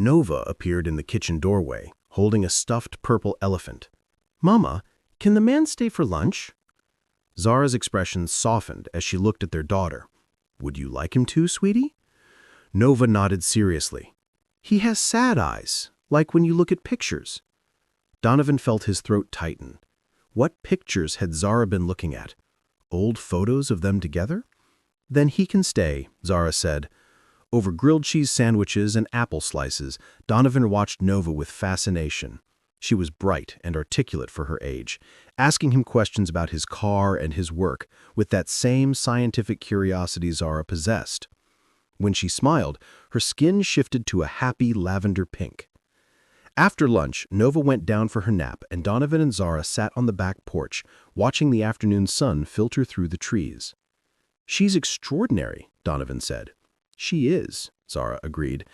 Nova appeared in the kitchen doorway, holding a stuffed purple elephant. "Mama, can the man stay for lunch?" Zara's expression softened as she looked at their daughter. "Would you like him to, sweetie?" Nova nodded seriously. "He has sad eyes, like when you look at pictures." Donovan felt his throat tighten. What pictures had Zara been looking at? Old photos of them together? "Then he can stay," Zara said. Over grilled cheese sandwiches and apple slices, Donovan watched Nova with fascination. She was bright and articulate for her age, asking him questions about his car and his work with that same scientific curiosity Zara possessed. When she smiled, her skin shifted to a happy lavender pink. After lunch, Nova went down for her nap, and Donovan and Zara sat on the back porch, watching the afternoon sun filter through the trees. "She's extraordinary," Donovan said. "She is," Zara agreed.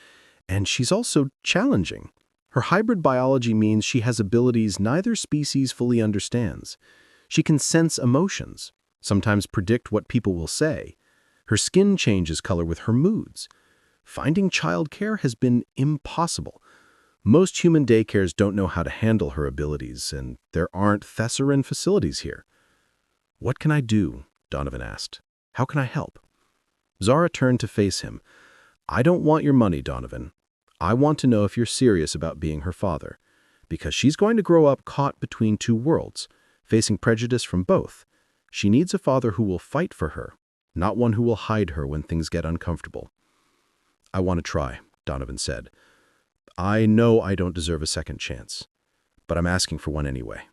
"And she's also challenging. Her hybrid biology means she has abilities neither species fully understands. She can sense emotions, sometimes predict what people will say. Her skin changes color with her moods. Finding childcare has been impossible. Most human daycares don't know how to handle her abilities, and there aren't thesaurine facilities here." "What can I do?" Donovan asked. "How can I help?" Zara turned to face him. "I don't want your money, Donovan. I want to know if you're serious about being her father, because she's going to grow up caught between two worlds, facing prejudice from both. She needs a father who will fight for her, not one who will hide her when things get uncomfortable." "I want to try," Donovan said. "I know I don't deserve a second chance, but I'm asking for one anyway.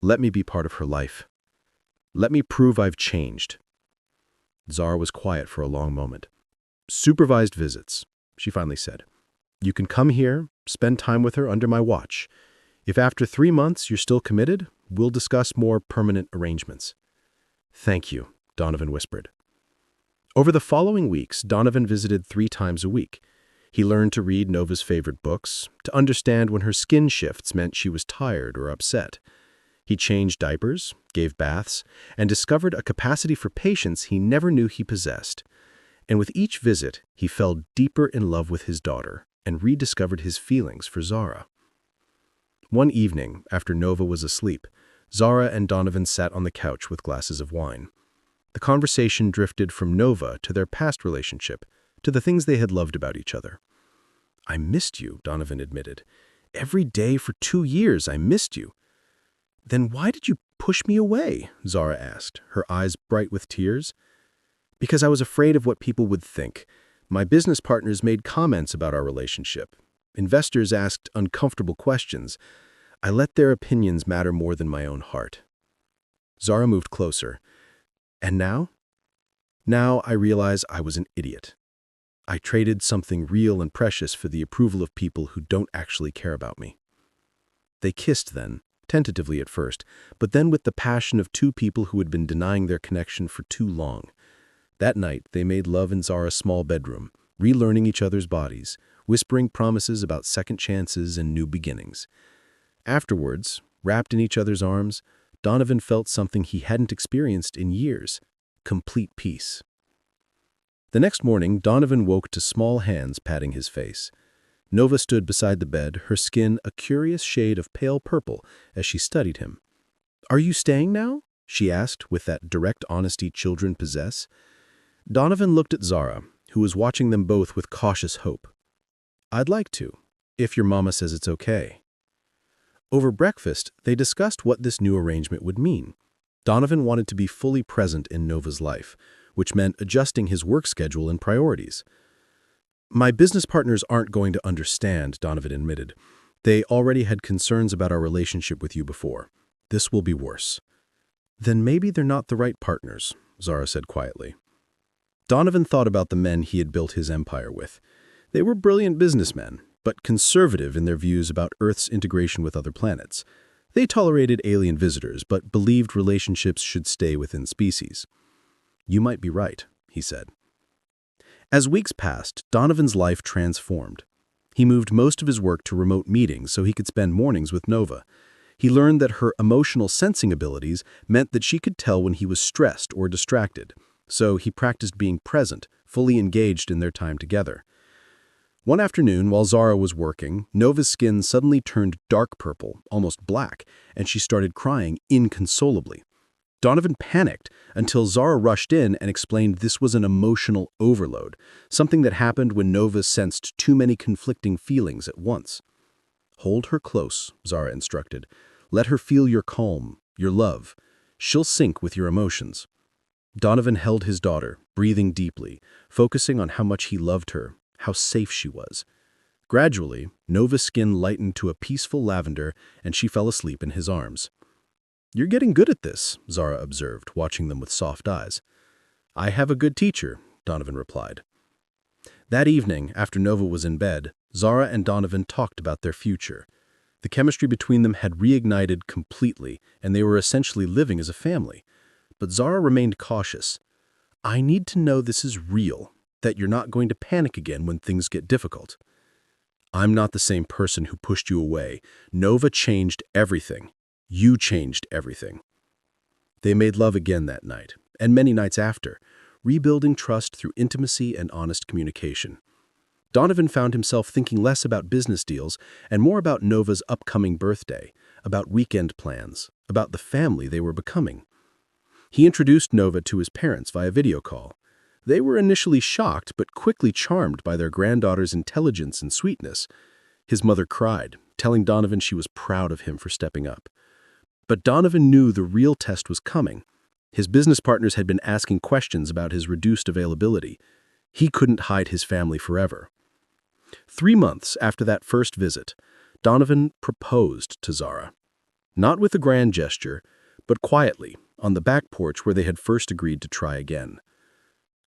Let me be part of her life. Let me prove I've changed." Zara was quiet for a long moment. "Supervised visits," she finally said. "You can come here, spend time with her under my watch. If after 3 months you're still committed, we'll discuss more permanent arrangements." "Thank you," Donovan whispered. Over the following weeks, Donovan visited 3 times a week. He learned to read Nova's favorite books, to understand when her skin shifts meant she was tired or upset. He changed diapers, gave baths, and discovered a capacity for patience he never knew he possessed. And with each visit, he fell deeper in love with his daughter and rediscovered his feelings for Zara. One evening, after Nova was asleep, Zara and Donovan sat on the couch with glasses of wine. The conversation drifted from Nova to their past relationship, to the things they had loved about each other. "I missed you," Donovan admitted. "Every day for 2 years, I missed you." "Then why did you push me away?" Zara asked, her eyes bright with tears. "Because I was afraid of what people would think. My business partners made comments about our relationship. Investors asked uncomfortable questions. I let their opinions matter more than my own heart." Zara moved closer. "And now?" "Now I realize I was an idiot. I traded something real and precious for the approval of people who don't actually care about me." They kissed then, tentatively at first, but then with the passion of 2 people who had been denying their connection for too long. That night, they made love in Zara's small bedroom, relearning each other's bodies, whispering promises about second chances and new beginnings. Afterwards, wrapped in each other's arms, Donovan felt something he hadn't experienced in years: complete peace. The next morning, Donovan woke to small hands patting his face. Nova stood beside the bed, her skin a curious shade of pale purple as she studied him. "Are you staying now?" she asked with that direct honesty children possess. Donovan looked at Zara, who was watching them both with cautious hope. "I'd like to, if your mama says it's okay." Over breakfast, they discussed what this new arrangement would mean. Donovan wanted to be fully present in Nova's life, which meant adjusting his work schedule and priorities. "My business partners aren't going to understand," Donovan admitted. "They already had concerns about our relationship with you before. This will be worse." "Then maybe they're not the right partners," Zara said quietly. Donovan thought about the men he had built his empire with. They were brilliant businessmen, but conservative in their views about Earth's integration with other planets. They tolerated alien visitors, but believed relationships should stay within species. "You might be right," he said. As weeks passed, Donovan's life transformed. He moved most of his work to remote meetings so he could spend mornings with Nova. He learned that her emotional sensing abilities meant that she could tell when he was stressed or distracted, so he practiced being present, fully engaged in their time together. One afternoon, while Zara was working, Nova's skin suddenly turned dark purple, almost black, and she started crying inconsolably. Donovan panicked until Zara rushed in and explained this was an emotional overload, something that happened when Nova sensed too many conflicting feelings at once. Hold her close, Zara instructed. Let her feel your calm, your love. She'll sync with your emotions. Donovan held his daughter, breathing deeply, focusing on how much he loved her, how safe she was. Gradually, Nova's skin lightened to a peaceful lavender, and she fell asleep in his arms. "You're getting good at this," Zara observed, watching them with soft eyes. "I have a good teacher," Donovan replied. That evening, after Nova was in bed, Zara and Donovan talked about their future. The chemistry between them had reignited completely, and they were essentially living as a family. But Zara remained cautious. "I need to know this is real, that you're not going to panic again when things get difficult." "I'm not the same person who pushed you away. Nova changed everything. You changed everything." They made love again that night, and many nights after, rebuilding trust through intimacy and honest communication. Donovan found himself thinking less about business deals and more about Nova's upcoming birthday, about weekend plans, about the family they were becoming. He introduced Nova to his parents via video call. They were initially shocked but quickly charmed by their granddaughter's intelligence and sweetness. His mother cried, telling Donovan she was proud of him for stepping up. But Donovan knew the real test was coming. His business partners had been asking questions about his reduced availability. He couldn't hide his family forever. 3 months after that first visit, Donovan proposed to Zara. Not with a grand gesture, but quietly, on the back porch where they had first agreed to try again.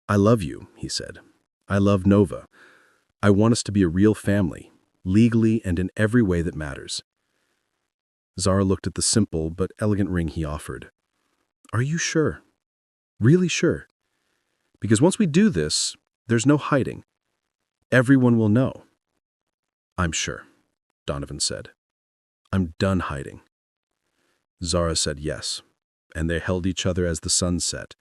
"I love you," he said. "I love Nova. I want us to be a real family, legally and in every way that matters." Zara looked at the simple but elegant ring he offered. "Are you sure? Really sure? Because once we do this, there's no hiding. Everyone will know." "I'm sure," Donovan said. "I'm done hiding." Zara said yes, and they held each other as the sun set,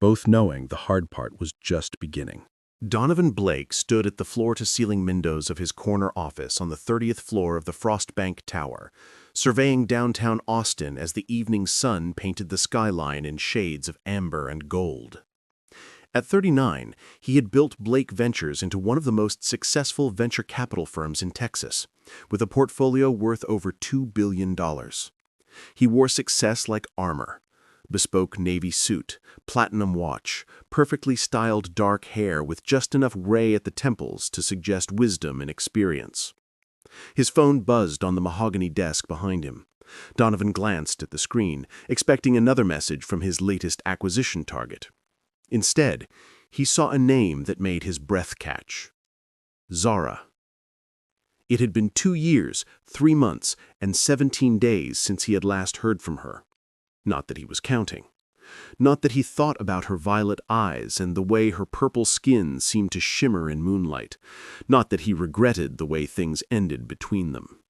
both knowing the hard part was just beginning. Donovan Blake stood at the floor-to-ceiling windows of his corner office on the 30th floor of the Frostbank Tower, surveying downtown Austin as the evening sun painted the skyline in shades of amber and gold. At 39, he had built Blake Ventures into one of the most successful venture capital firms in Texas, with a portfolio worth over $2 billion. He wore success like armor. Bespoke navy suit, platinum watch, perfectly styled dark hair with just enough gray at the temples to suggest wisdom and experience. His phone buzzed on the mahogany desk behind him. Donovan glanced at the screen, expecting another message from his latest acquisition target. Instead, he saw a name that made his breath catch. Zara. It had been 2 years, 3 months, and 17 days since he had last heard from her. Not that he was counting. Not that he thought about her violet eyes and the way her purple skin seemed to shimmer in moonlight. Not that he regretted the way things ended between them.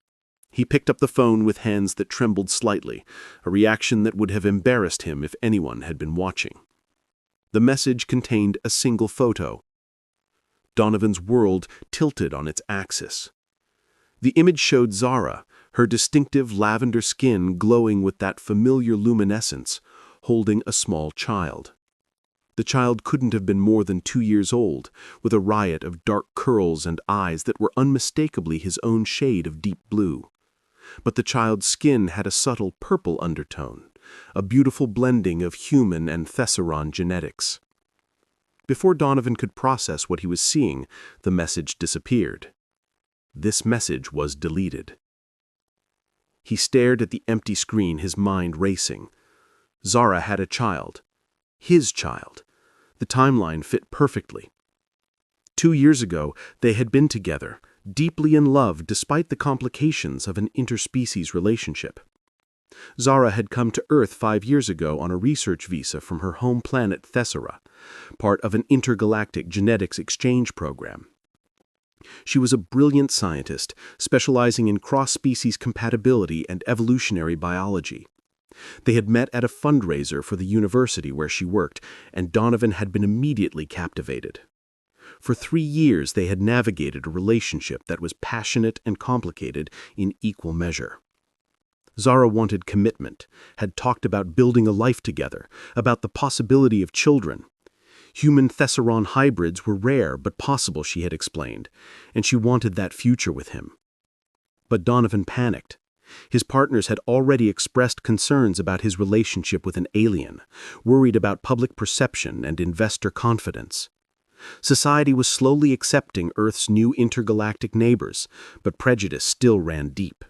He picked up the phone with hands that trembled slightly, a reaction that would have embarrassed him if anyone had been watching. The message contained a single photo. Donovan's world tilted on its axis. The image showed Zara, her distinctive lavender skin glowing with that familiar luminescence, holding a small child. The child couldn't have been more than 2 years old, with a riot of dark curls and eyes that were unmistakably his own shade of deep blue. But the child's skin had a subtle purple undertone, a beautiful blending of human and Thesseron genetics. Before Donovan could process what he was seeing, the message disappeared. This message was deleted. He stared at the empty screen, his mind racing. Zara had a child. His child. The timeline fit perfectly. 2 years ago, they had been together, deeply in love despite the complications of an interspecies relationship. Zara had come to Earth 5 years ago on a research visa from her home planet Thessera, part of an intergalactic genetics exchange program. She was a brilliant scientist, specializing in cross-species compatibility and evolutionary biology. They had met at a fundraiser for the university where she worked, and Donovan had been immediately captivated. For 3 years they had navigated a relationship that was passionate and complicated in equal measure. Zara wanted commitment, had talked about building a life together, about the possibility of children. Human Thesaron hybrids were rare but possible, she had explained, and she wanted that future with him. But Donovan panicked. His partners had already expressed concerns about his relationship with an alien, worried about public perception and investor confidence. Society was slowly accepting Earth's new intergalactic neighbors, but prejudice still ran deep.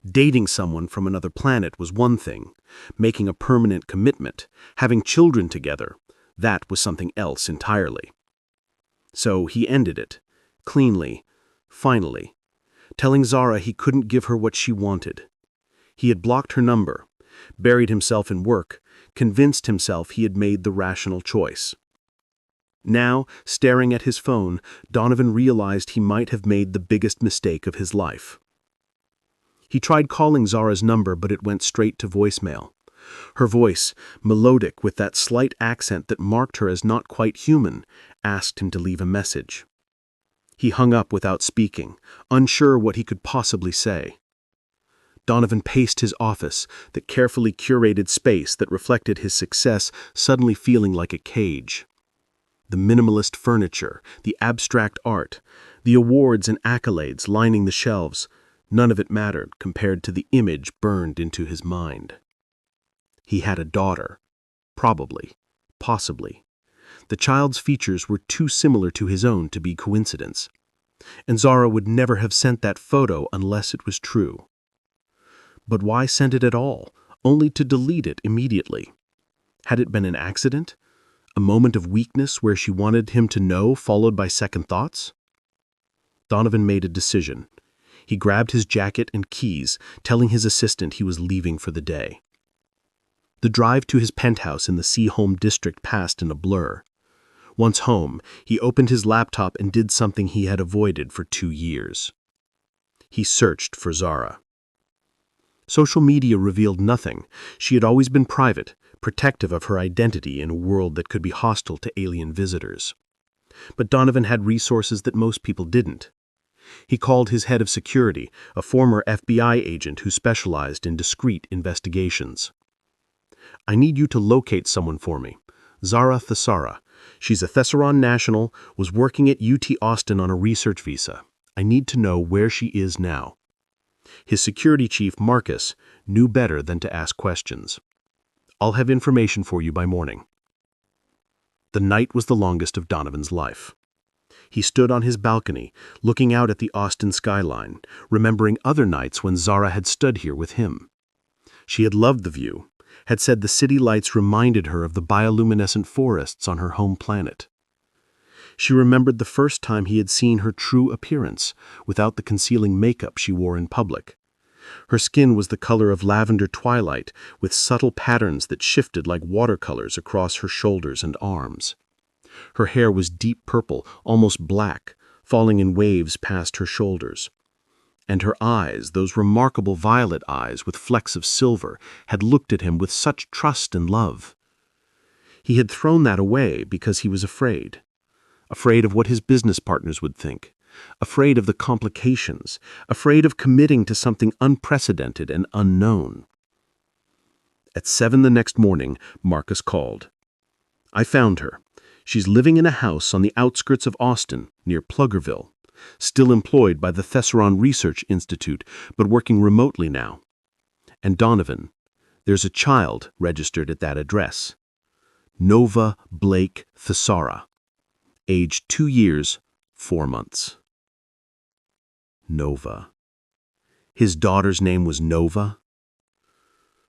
Dating someone from another planet was one thing. Making a permanent commitment, having children together, that was something else entirely. So he ended it, cleanly, finally, telling Zara he couldn't give her what she wanted. He had blocked her number, buried himself in work, convinced himself he had made the rational choice. Now, staring at his phone, Donovan realized he might have made the biggest mistake of his life. He tried calling Zara's number, but it went straight to voicemail. Her voice, melodic with that slight accent that marked her as not quite human, asked him to leave a message. He hung up without speaking, unsure what he could possibly say. Donovan paced his office, the carefully curated space that reflected his success, suddenly feeling like a cage. The minimalist furniture, the abstract art, the awards and accolades lining the shelves, none of it mattered compared to the image burned into his mind. He had a daughter. Probably. Possibly. The child's features were too similar to his own to be coincidence. And Zara would never have sent that photo unless it was true. But why send it at all, only to delete it immediately? Had it been an accident? A moment of weakness where she wanted him to know, followed by second thoughts? Donovan made a decision. He grabbed his jacket and keys, telling his assistant he was leaving for the day. The drive to his penthouse in the Seaholm district passed in a blur. Once home, he opened his laptop and did something he had avoided for 2 years. He searched for Zara. Social media revealed nothing. She had always been private, protective of her identity in a world that could be hostile to alien visitors. But Donovan had resources that most people didn't. He called his head of security, a former FBI agent who specialized in discreet investigations. "I need you to locate someone for me. Zara Thesara. She's a Thesaron national, was working at UT Austin on a research visa. I need to know where she is now." His security chief, Marcus, knew better than to ask questions. "I'll have information for you by morning." The night was the longest of Donovan's life. He stood on his balcony, looking out at the Austin skyline, remembering other nights when Zara had stood here with him. She had loved the view, had said the city lights reminded her of the bioluminescent forests on her home planet. She remembered the first time he had seen her true appearance, without the concealing makeup she wore in public. Her skin was the color of lavender twilight, with subtle patterns that shifted like watercolors across her shoulders and arms. Her hair was deep purple, almost black, falling in waves past her shoulders. And her eyes, those remarkable violet eyes with flecks of silver, had looked at him with such trust and love. He had thrown that away because he was afraid. Afraid of what his business partners would think. Afraid of the complications. Afraid of committing to something unprecedented and unknown. At 7 the next morning, Marcus called. "I found her. She's living in a house on the outskirts of Austin, near Pluggerville. Still employed by the Thesaron Research Institute, but working remotely now. And Donovan, there's a child registered at that address. Nova Blake Thesara. Age 2 years, 4 months. Nova. His daughter's name was Nova?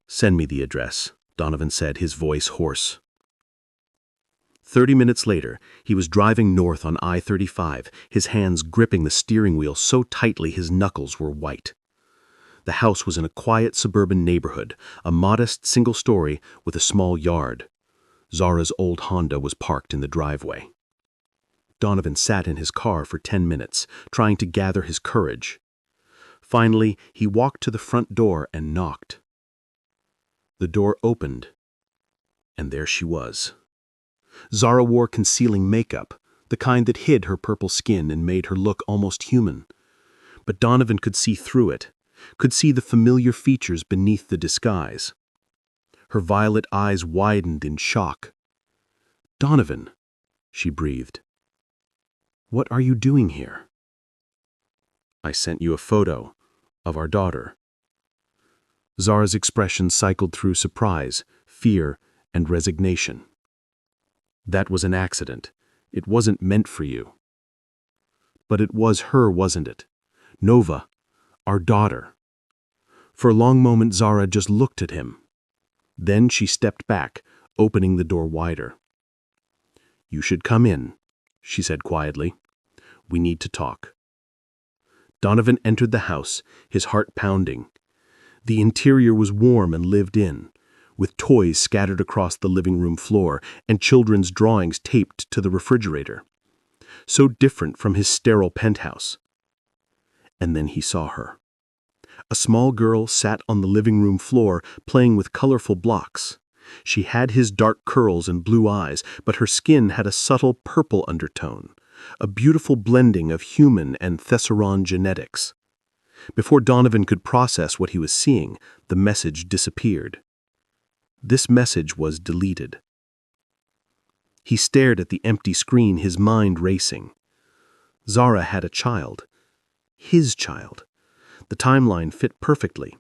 "Send me the address," Donovan said, his voice hoarse. 30 minutes later, he was driving north on I-35, his hands gripping the steering wheel so tightly his knuckles were white. The house was in a quiet suburban neighborhood, a modest single story with a small yard. Zara's old Honda was parked in the driveway. Donovan sat in his car for 10 minutes, trying to gather his courage. Finally, he walked to the front door and knocked. The door opened, and there she was. Zara wore concealing makeup, the kind that hid her purple skin and made her look almost human. But Donovan could see through it, could see the familiar features beneath the disguise. Her violet eyes widened in shock. "Donovan," she breathed. "What are you doing here?" "I sent you a photo of our daughter." Zara's expression cycled through surprise, fear, and resignation. "That was an accident. It wasn't meant for you." "But it was her, wasn't it? Nova, our daughter." For a long moment Zara just looked at him. Then she stepped back, opening the door wider. "You should come in," she said quietly. "We need to talk." Donovan entered the house, his heart pounding. The interior was warm and lived in, with toys scattered across the living room floor and children's drawings taped to the refrigerator. So different from his sterile penthouse. And then he saw her. A small girl sat on the living room floor playing with colorful blocks. She had his dark curls and blue eyes, but her skin had a subtle purple undertone, a beautiful blending of human and Thessalon genetics. Before Donovan could process what he was seeing, the message disappeared. This message was deleted. He stared at the empty screen, his mind racing. Zara had a child. His child. The timeline fit perfectly.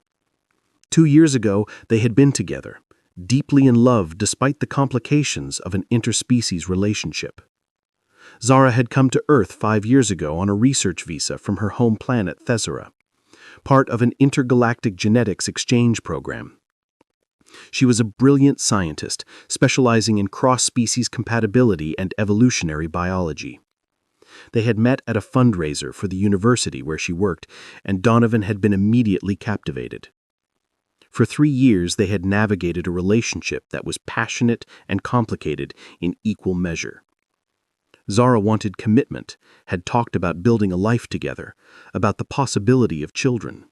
2 years ago, they had been together, deeply in love despite the complications of an interspecies relationship. Zara had come to Earth 5 years ago on a research visa from her home planet Thesera, part of an intergalactic genetics exchange program. She was a brilliant scientist, specializing in cross-species compatibility and evolutionary biology. They had met at a fundraiser for the university where she worked, and Donovan had been immediately captivated. For 3 years, they had navigated a relationship that was passionate and complicated in equal measure. Zara wanted commitment, had talked about building a life together, about the possibility of children.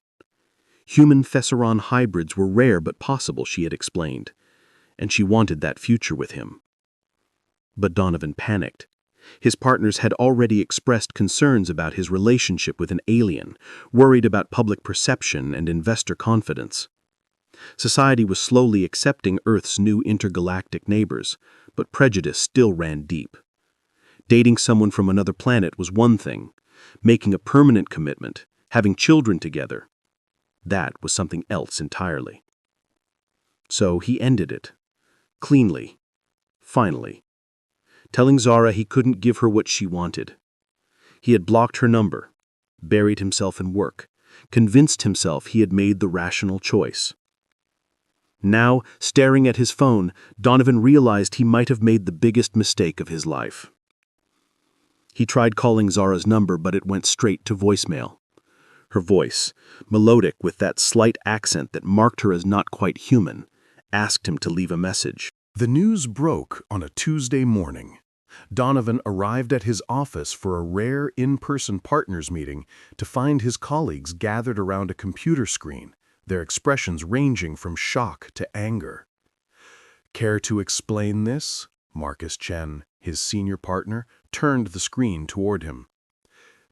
Human Thessalon hybrids were rare but possible, she had explained, and she wanted that future with him. But Donovan panicked. His partners had already expressed concerns about his relationship with an alien, worried about public perception and investor confidence. Society was slowly accepting Earth's new intergalactic neighbors, but prejudice still ran deep. Dating someone from another planet was one thing. Making a permanent commitment, having children together, that was something else entirely. So he ended it. Cleanly. Finally. Telling Zara he couldn't give her what she wanted. He had blocked her number, buried himself in work, convinced himself he had made the rational choice. Now, staring at his phone, Donovan realized he might have made the biggest mistake of his life. He tried calling Zara's number, but it went straight to voicemail. Her voice, melodic with that slight accent that marked her as not quite human, asked him to leave a message. The news broke on a Tuesday morning. Donovan arrived at his office for a rare in-person partners meeting to find his colleagues gathered around a computer screen, their expressions ranging from shock to anger. "Care to explain this?" Marcus Chen, his senior partner, turned the screen toward him.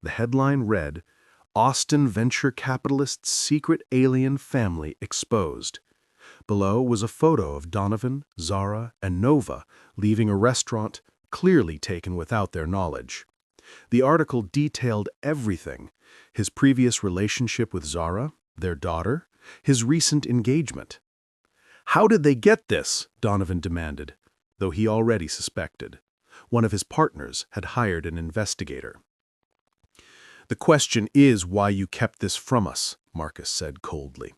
The headline read, "Austin Venture Capitalist's Secret Alien Family Exposed." Below was a photo of Donovan, Zara, and Nova leaving a restaurant, clearly taken without their knowledge. The article detailed everything: his previous relationship with Zara, their daughter, his recent engagement. "How did they get this?" Donovan demanded, though he already suspected. One of his partners had hired an investigator. "The question is why you kept this from us," Marcus said coldly.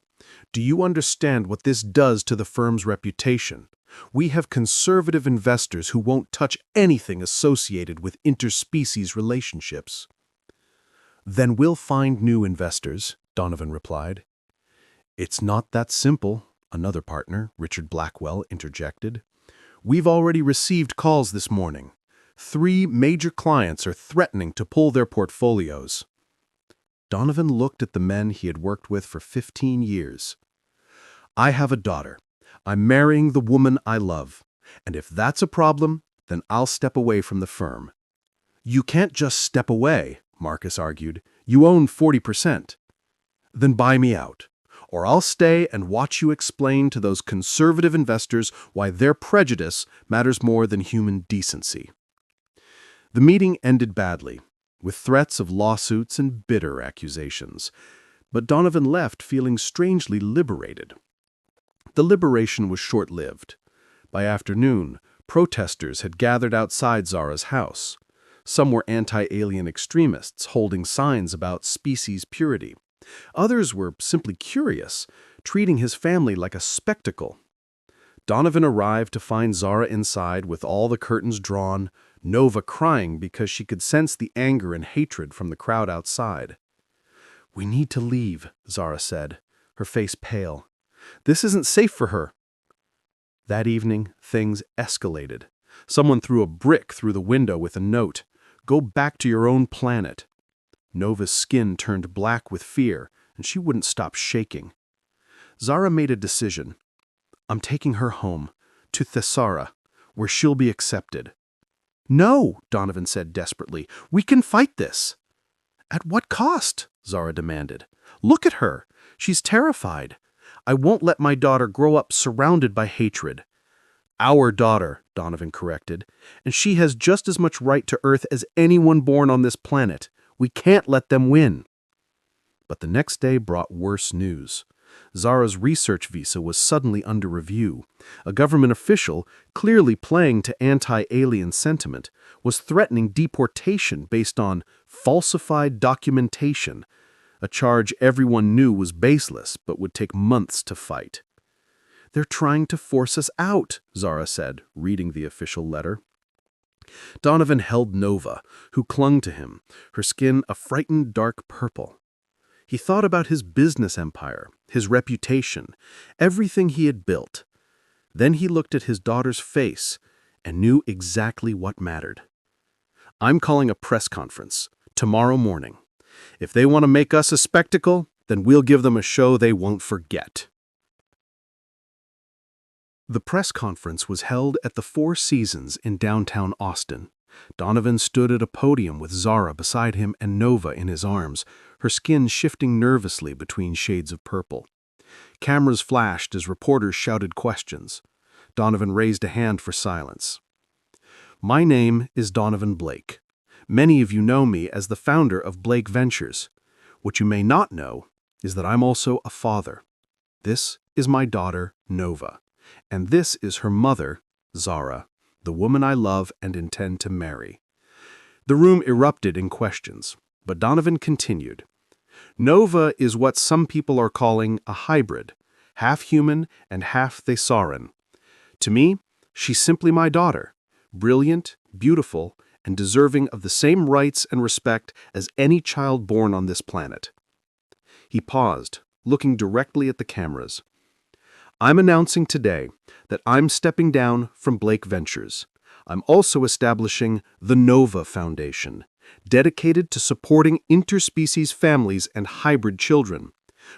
"Do you understand what this does to the firm's reputation? We have conservative investors who won't touch anything associated with interspecies relationships." "Then we'll find new investors," Donovan replied. "It's not that simple," another partner, Richard Blackwell, interjected. "We've already received calls this morning. 3 major clients are threatening to pull their portfolios." Donovan looked at the men he had worked with for 15 years. "I have a daughter. I'm marrying the woman I love. And if that's a problem, then I'll step away from the firm. You can't just step away, Marcus argued. You own 40%. Then buy me out, or I'll stay and watch you explain to those conservative investors why their prejudice matters more than human decency. The meeting ended badly, with threats of lawsuits and bitter accusations. But Donovan left feeling strangely liberated. The liberation was short-lived. By afternoon, protesters had gathered outside Zara's house. Some were anti-alien extremists holding signs about species purity. Others were simply curious, treating his family like a spectacle. Donovan arrived to find Zara inside with all the curtains drawn, Nova crying because she could sense the anger and hatred from the crowd outside. "We need to leave," Zara said, her face pale. "This isn't safe for her." That evening, things escalated. Someone threw a brick through the window with a note, "Go back to your own planet." Nova's skin turned black with fear, and she wouldn't stop shaking. Zara made a decision. "I'm taking her home, to Thessara, where she'll be accepted." "No," Donovan said desperately. "We can fight this." "At what cost?" Zara demanded. "Look at her. She's terrified. I won't let my daughter grow up surrounded by hatred." "Our daughter," Donovan corrected, "and she has just as much right to Earth as anyone born on this planet. We can't let them win." But the next day brought worse news. Zara's research visa was suddenly under review. A government official, clearly playing to anti-alien sentiment, was threatening deportation based on falsified documentation, a charge everyone knew was baseless but would take months to fight. "They're trying to force us out," Zara said, reading the official letter. Donovan held Nova, who clung to him, her skin a frightened dark purple. He thought about his business empire, his reputation, everything he had built. Then he looked at his daughter's face and knew exactly what mattered. "I'm calling a press conference tomorrow morning. If they want to make us a spectacle, then we'll give them a show they won't forget." The press conference was held at the Four Seasons in downtown Austin. Donovan stood at a podium with Zara beside him and Nova in his arms, her skin shifting nervously between shades of purple. Cameras flashed as reporters shouted questions. Donovan raised a hand for silence. "My name is Donovan Blake. Many of you know me as the founder of Blake Ventures. What you may not know is that I'm also a father. This is my daughter, Nova, and this is her mother, Zara, the woman I love and intend to marry." The room erupted in questions, but Donovan continued. "Nova is what some people are calling a hybrid, half human and half Thessaran. To me, she's simply my daughter, brilliant, beautiful, and deserving of the same rights and respect as any child born on this planet." He paused, looking directly at the cameras. "I'm announcing today that I'm stepping down from Blake Ventures. I'm also establishing the Nova Foundation, dedicated to supporting interspecies families and hybrid children.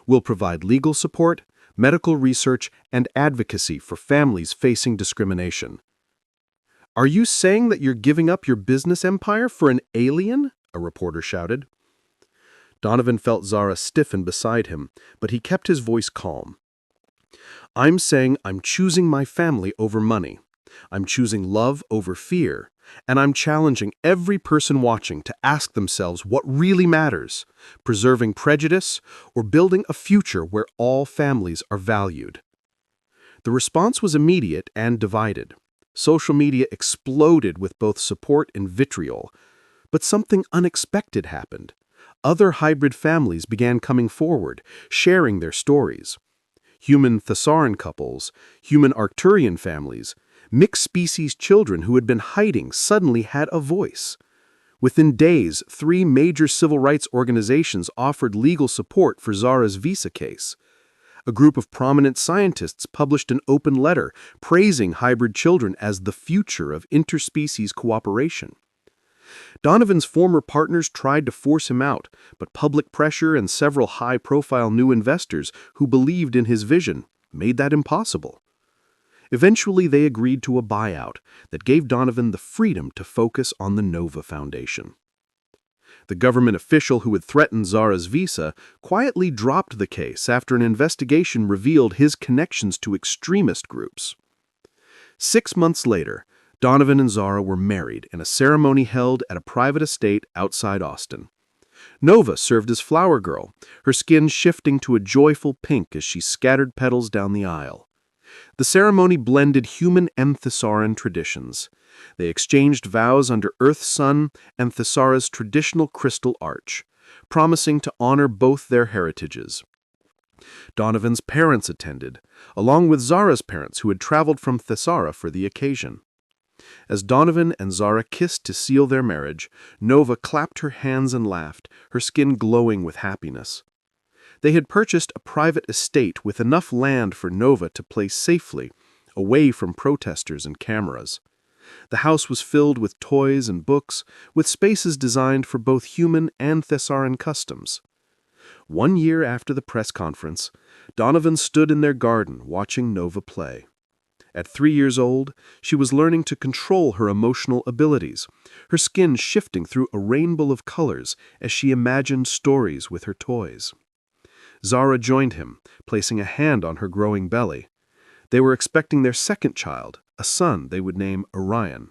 We'll provide legal support, medical research, and advocacy for families facing discrimination." "Are you saying that you're giving up your business empire for an alien?" a reporter shouted. Donovan felt Zara stiffen beside him, but he kept his voice calm. "I'm saying I'm choosing my family over money. I'm choosing love over fear, and I'm challenging every person watching to ask themselves what really matters, preserving prejudice or building a future where all families are valued." The response was immediate and divided. Social media exploded with both support and vitriol. But something unexpected happened. Other hybrid families began coming forward, sharing their stories. Human Thessaran couples, human Arcturian families, mixed-species children who had been hiding suddenly had a voice. Within days, 3 major civil rights organizations offered legal support for Zara's visa case. A group of prominent scientists published an open letter praising hybrid children as the future of interspecies cooperation. Donovan's former partners tried to force him out, but public pressure and several high-profile new investors who believed in his vision made that impossible. Eventually, they agreed to a buyout that gave Donovan the freedom to focus on the Nova Foundation. The government official who had threatened Zara's visa quietly dropped the case after an investigation revealed his connections to extremist groups. 6 months later, Donovan and Zara were married in a ceremony held at a private estate outside Austin. Nova served as flower girl, her skin shifting to a joyful pink as she scattered petals down the aisle. The ceremony blended human and Thesaurian traditions. They exchanged vows under Earth's sun and Thesaura's traditional crystal arch, promising to honor both their heritages. Donovan's parents attended, along with Zara's parents who had traveled from Thesaura for the occasion. As Donovan and Zara kissed to seal their marriage, Nova clapped her hands and laughed, her skin glowing with happiness. They had purchased a private estate with enough land for Nova to place safely, away from protesters and cameras. The house was filled with toys and books, with spaces designed for both human and Thesaurian customs. 1 year after the press conference, Donovan stood in their garden watching Nova play. At 3 years old, she was learning to control her emotional abilities, her skin shifting through a rainbow of colors as she imagined stories with her toys. Zara joined him, placing a hand on her growing belly. They were expecting their second child, a son they would name Orion.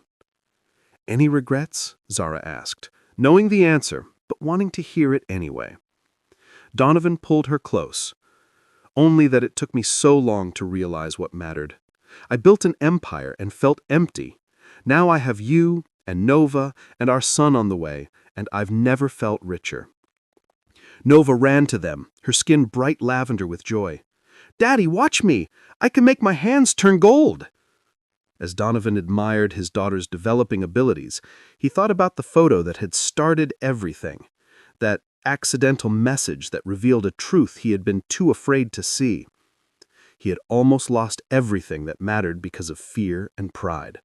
"Any regrets?" Zara asked, knowing the answer, but wanting to hear it anyway. Donovan pulled her close. "Only that it took me so long to realize what mattered. I built an empire and felt empty. Now I have you and Nova and our son on the way, and I've never felt richer." Nova ran to them, her skin bright lavender with joy. "Daddy, watch me! I can make my hands turn gold!" As Donovan admired his daughter's developing abilities, he thought about the photo that had started everything, that accidental message that revealed a truth he had been too afraid to see. He had almost lost everything that mattered because of fear and pride.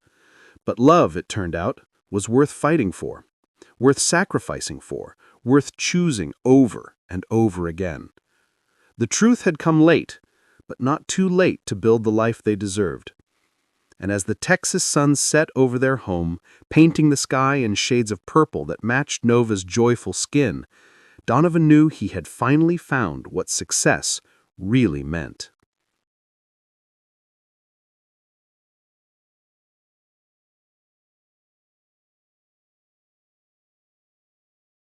But love, it turned out, was worth fighting for, worth sacrificing for, worth choosing over and over again. The truth had come late, but not too late to build the life they deserved. And as the Texas sun set over their home, painting the sky in shades of purple that matched Nova's joyful skin, Donovan knew he had finally found what success really meant.